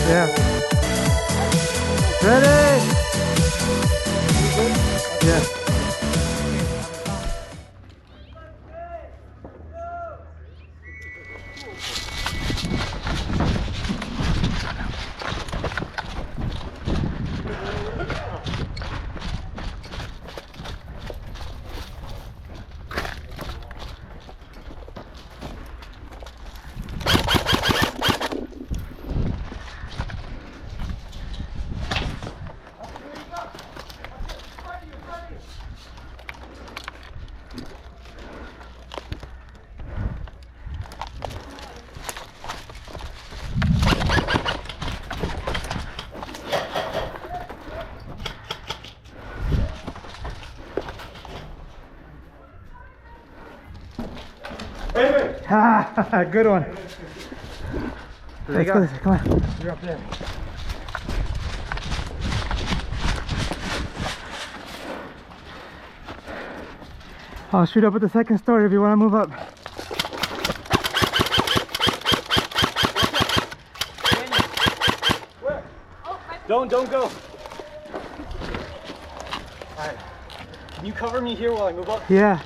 Yeah. Ready? Yeah. Ah, good one. Let's go. Come on. You're up there. I'll shoot up at the second story if you want to move up. Where? Don't go. Alright. Can you cover me here while I move up? Yeah.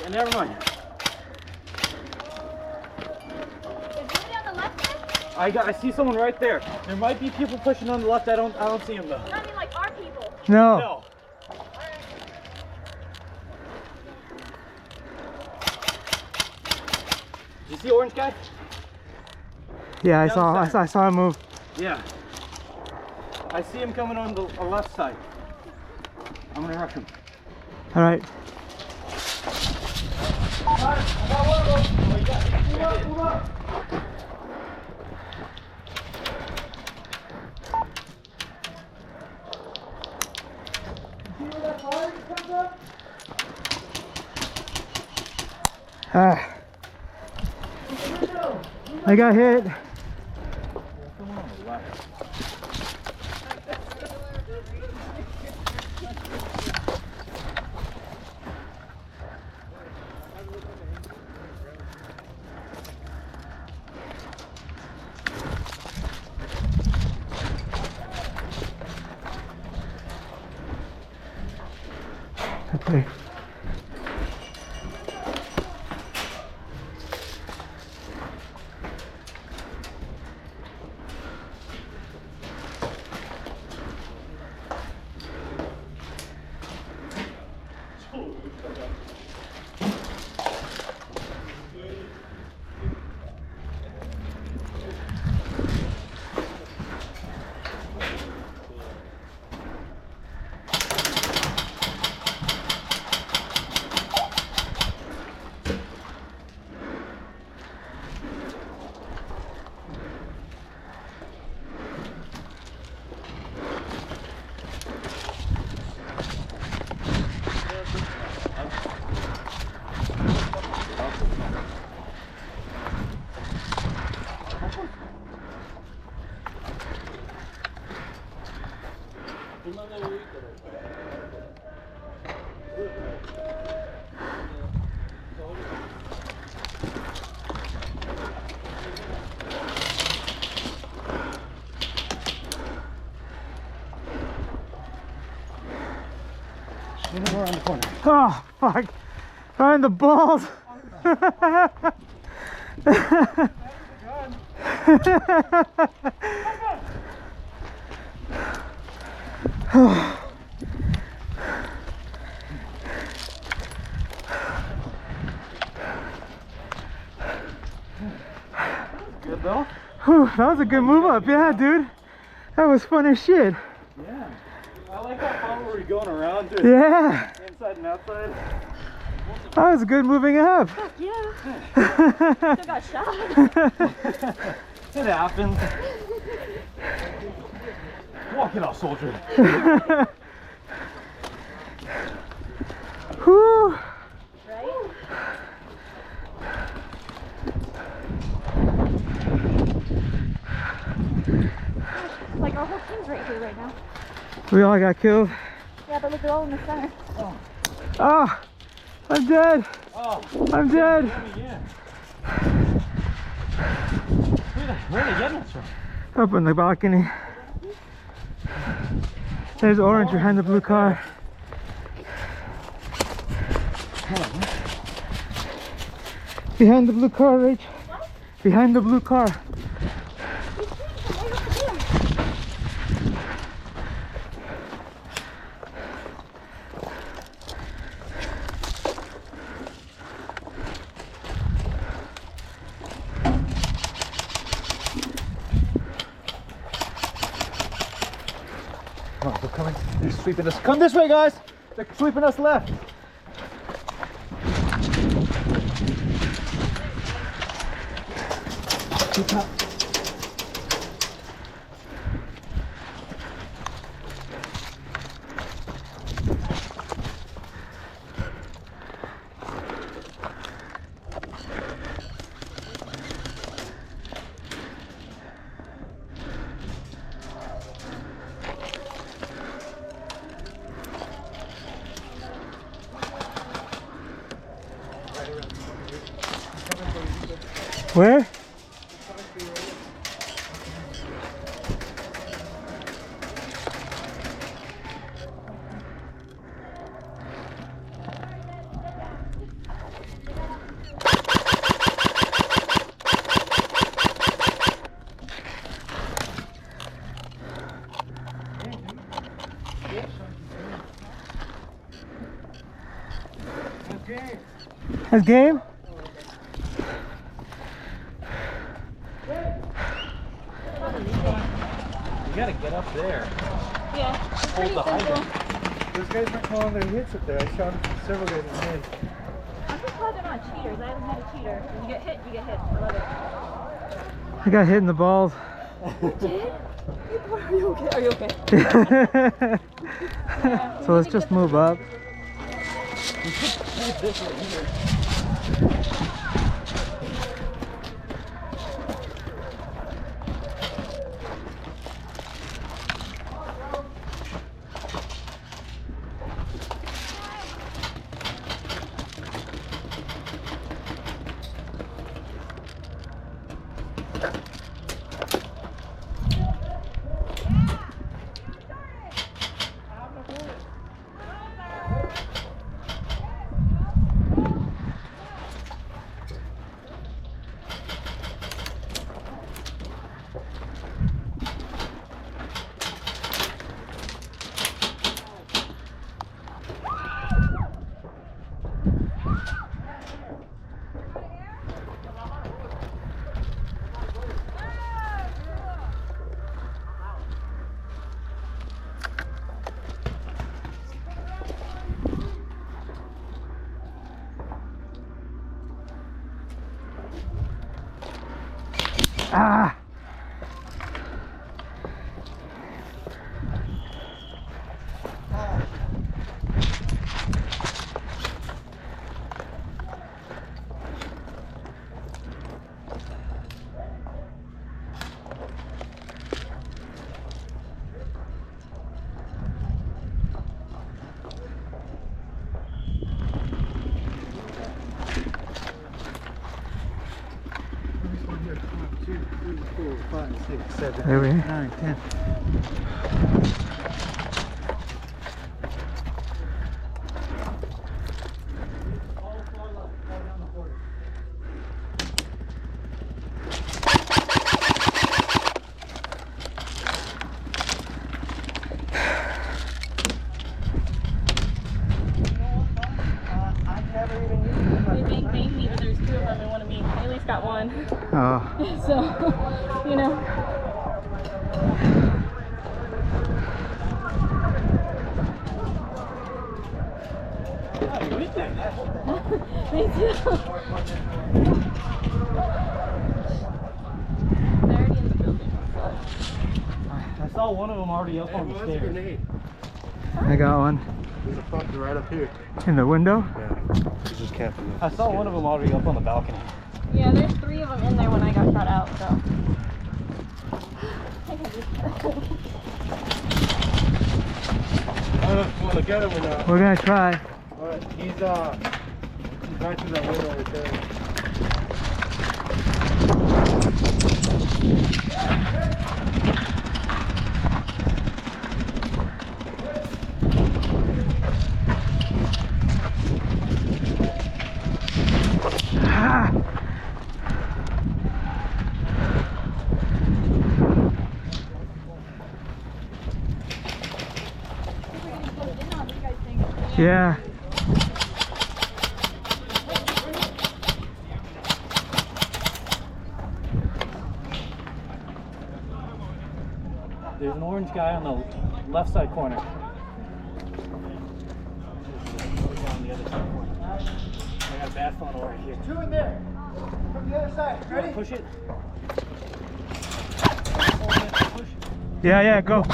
Never mind. I see someone right there. There might be people pushing on the left. I don't see them though. I mean like our people. No. No. Did you see orange guy? Yeah, I saw him move. Yeah. I see him coming on the left side. I'm gonna rush him. All right. Move up. Ah. I got hit. Okay. Around the corner. Oh, fuck. Right in the balls. Good though? Whew, that was a good move up. Yeah, dude. That was fun as shit. Yeah. I like how far we were going around to Yeah. inside and outside. That was good moving up. Fuck yeah. Still got shot. It happens. Walk it off, soldier. Whew. Right? Like our whole team's right here right now. We all got killed. Yeah, but look, they're all in the center. Oh, I'm dead. Oh, I'm dead. yeah. Where are they getting this from? Up on the balcony. There's orange behind the blue car. Behind the blue car, Rach. Behind the blue car. Oh, they're coming. They're sweeping us. Come this way, guys. They're sweeping us left. Keep up. Where? That's game? You gotta get up there. Yeah. Hold the hydrant. Those guys were calling their hits up there. I shot several guys in the head. I'm just glad they're not cheaters. I haven't had a cheater. When you get hit, you get hit. I love it. I got hit in the balls. Did? Are you okay? Are you okay? So let's just move up. Ah! There we are. 9, 10. They banged me, but there's two of them and one of me. I at least got one. Oh. So, you know. Me too. They're already in the building. I saw one of them already up on the stairs. Grenade. I got one. There's a fucker right up here. In the window? Yeah. He's just camping. I saw one of them already up on the balcony. Yeah, there's three of them in there when I got shot out, so. I don't know if you want to get him or not. We're gonna try. Alright, he's right through that window right there. Yeah. There's an orange guy on the left side corner. On the other side corner. I got a bad funnel right here. 2 in there. From the other side. You wanna Ready? push it? Push. Yeah, yeah, go.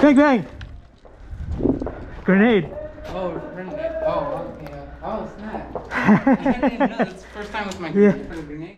Bang, bang. Grenade. Oh, grenade. Oh, okay. Oh, snap. I didn't even know that's the first time with my Yeah. grenade.